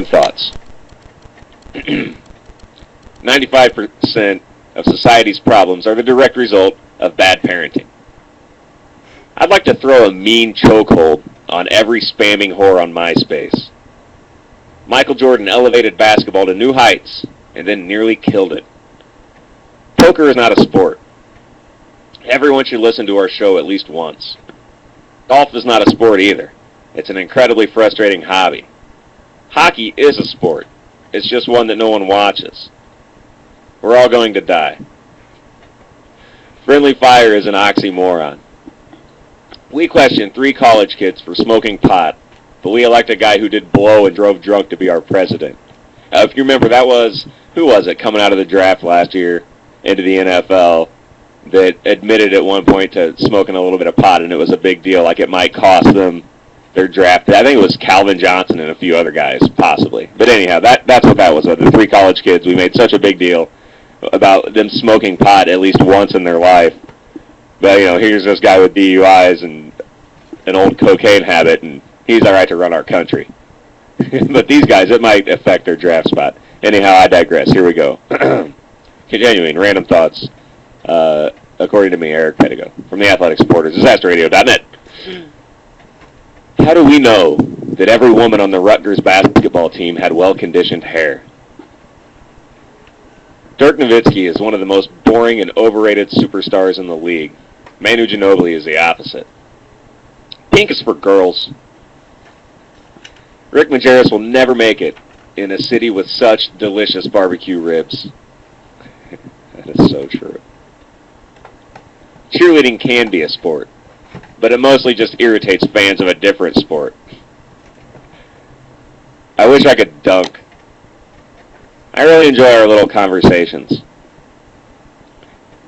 thoughts. 95% of society's problems are the direct result of bad parenting. I'd like to throw a mean chokehold on every spamming whore on MySpace. Michael Jordan elevated basketball to new heights and then nearly killed it. Poker is not a sport. Everyone should listen to our show at least once. Golf is not a sport either. It's an incredibly frustrating hobby. Hockey is a sport. It's just one that no one watches. We're all going to die. Friendly fire is an oxymoron. We questioned 3 college kids for smoking pot, but we elect a guy who did blow and drove drunk to be our president. If you remember, who was it coming out of the draft last year into the NFL that admitted at one point to smoking a little bit of pot, and it was a big deal, like it might cost them their draft. I think it was Calvin Johnson and a few other guys, possibly. But anyhow, that's what that was. The 3 college kids, we made such a big deal about them smoking pot at least once in their life. But, here's this guy with DUIs and an old cocaine habit, and he's all right to run our country. But these guys, it might affect their draft spot. Anyhow, I digress. Here we go. Continuing, random thoughts. According to me, Eric Pedigo, from the Athletic Supporters, DisasterRadio.net. How do we know that every woman on the Rutgers basketball team had well-conditioned hair? Dirk Nowitzki is one of the most boring and overrated superstars in the league. Manu Ginobili is the opposite. Pink is for girls. Rick Majerus will never make it in a city with such delicious barbecue ribs. That is so true. Cheerleading can be a sport, but it mostly just irritates fans of a different sport. I wish I could dunk. I really enjoy our little conversations.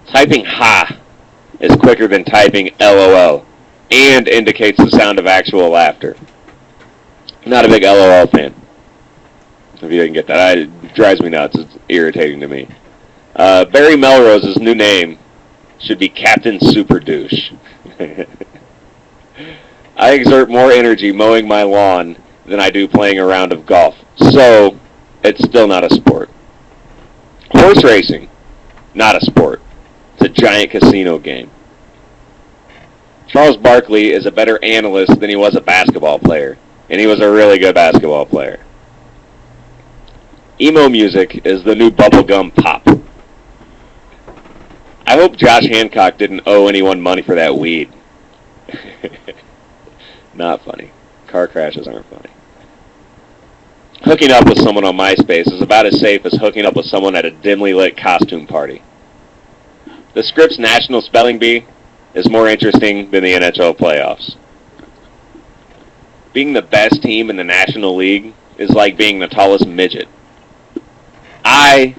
Typing ha is quicker than typing LOL and indicates the sound of actual laughter. Not a big LOL fan. If you didn't get that, it drives me nuts. It's irritating to me. Barry Melrose's new name should be Captain Super Douche. I exert more energy mowing my lawn than I do playing a round of golf. So, it's still not a sport. Horse racing, not a sport. It's a giant casino game. Charles Barkley is a better analyst than he was a basketball player, and he was a really good basketball player. Emo music is the new bubblegum pop. I hope Josh Hancock didn't owe anyone money for that weed. Not funny. Car crashes aren't funny. Hooking up with someone on MySpace is about as safe as hooking up with someone at a dimly lit costume party. The Scripps National Spelling Bee is more interesting than the NHL playoffs. Being the best team in the National League is like being the tallest midget. I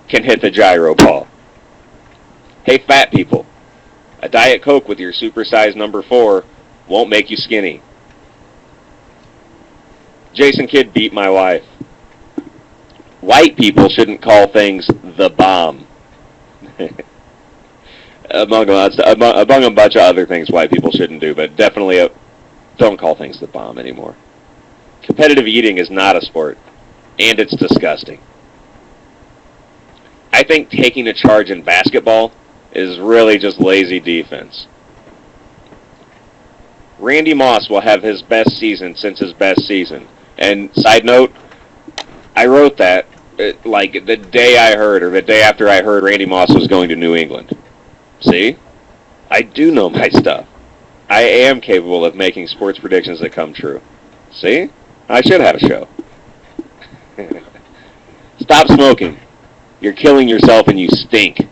can hit the gyro ball. Hey, fat people, a Diet Coke with your supersized number 4 won't make you skinny. Jason Kidd beat my wife. White people shouldn't call things the bomb. among a bunch of other things white people shouldn't do, but definitely don't call things the bomb anymore. Competitive eating is not a sport, and it's disgusting. I think taking a charge in basketball is really just lazy defense. Randy Moss will have his best season since his best season. And side note, I wrote that like the day I heard, or the day after I heard Randy Moss was going to New England. See? I do know my stuff. I am capable of making sports predictions that come true. See? I should have a show. Stop smoking. You're killing yourself and you stink.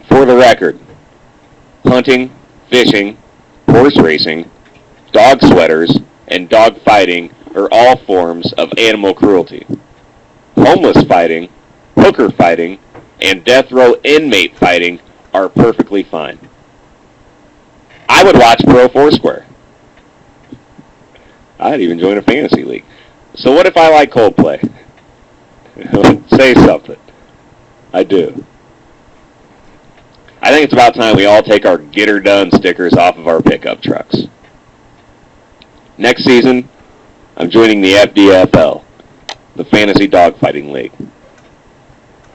For the record, hunting, fishing, horse racing, dog sweaters, and dog fighting are all forms of animal cruelty. Homeless fighting, hooker fighting, and death row inmate fighting are perfectly fine. I would watch Pro Foursquare. I'd even join a fantasy league. So what if I like Coldplay? Say something. I do. I think it's about time we all take our Get Her Done stickers off of our pickup trucks. Next season, I'm joining the FDFL, the fantasy dogfighting league.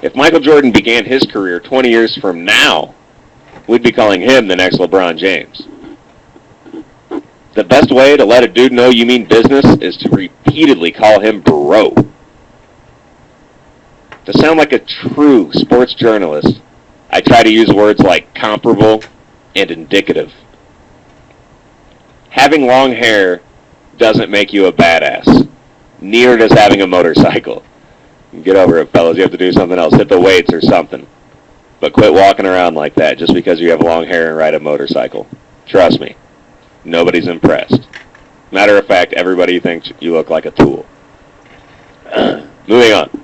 If Michael Jordan began his career 20 years from now, we'd be calling him the next LeBron James. The best way to let a dude know you mean business is to repeatedly call him bro. To sound like a true sports journalist, I try to use words like comparable and indicative. Having long hair doesn't make you a badass. Neither does having a motorcycle. Get over it, fellas. You have to do something else. Hit the weights or something. But quit walking around like that just because you have long hair and ride a motorcycle. Trust me. Nobody's impressed. Matter of fact, everybody thinks you look like a tool. Moving on.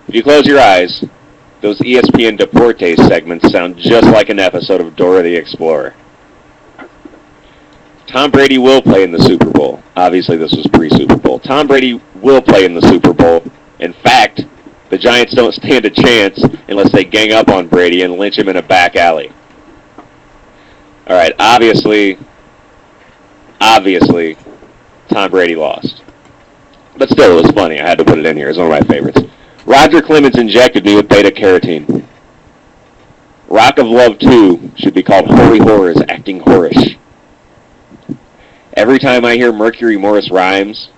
If you close your eyes, those ESPN Deportes segments sound just like an episode of Dora the Explorer. Tom Brady will play in the Super Bowl. Obviously, this was pre-Super Bowl. Tom Brady will play in the Super Bowl. In fact, the Giants don't stand a chance unless they gang up on Brady and lynch him in a back alley. All right, obviously, Tom Brady lost. But still, it was funny. I had to put it in here. It's one of my favorites. Roger Clemens injected me with beta-carotene. Rock of Love 2 should be called Holy Horrors Acting Whorish. Every time I hear Mercury Morris rhymes,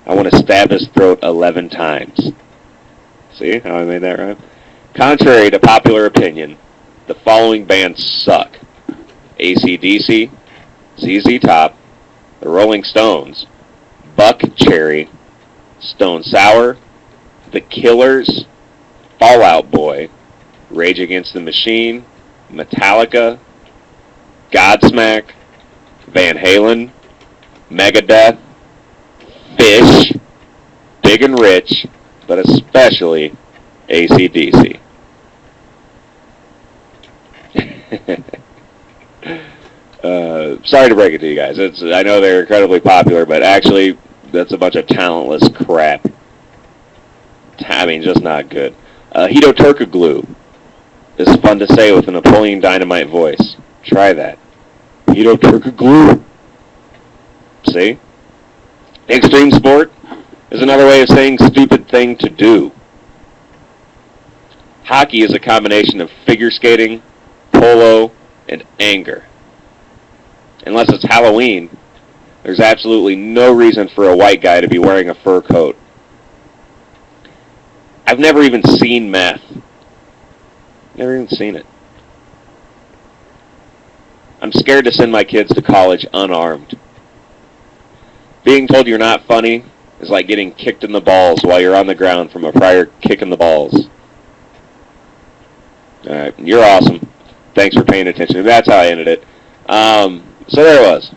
I want to stab his throat 11 times. See how I made that rhyme? Contrary to popular opinion, the following bands suck. AC/DC, ZZ Top, the Rolling Stones, Buck Cherry, Stone Sour, The Killers, Fall Out Boy, Rage Against the Machine, Metallica, Godsmack, Van Halen, Megadeth, Fish, Big and Rich, but especially AC/DC. Sorry to break it to you guys. I know they're incredibly popular, but actually, that's a bunch of talentless crap. I mean, just not good. Hito Turkoglu is fun to say with a Napoleon Dynamite voice. Try that. Hito Turkoglu. See? Extreme sport is another way of saying stupid thing to do. Hockey is a combination of figure skating, polo, and anger. Unless it's Halloween, there's absolutely no reason for a white guy to be wearing a fur coat. I've never even seen meth. Never even seen it. I'm scared to send my kids to college unarmed. Being told you're not funny is like getting kicked in the balls while you're on the ground from a prior kick in the balls. Alright, you're awesome. Thanks for paying attention. That's how I ended it. So there it was.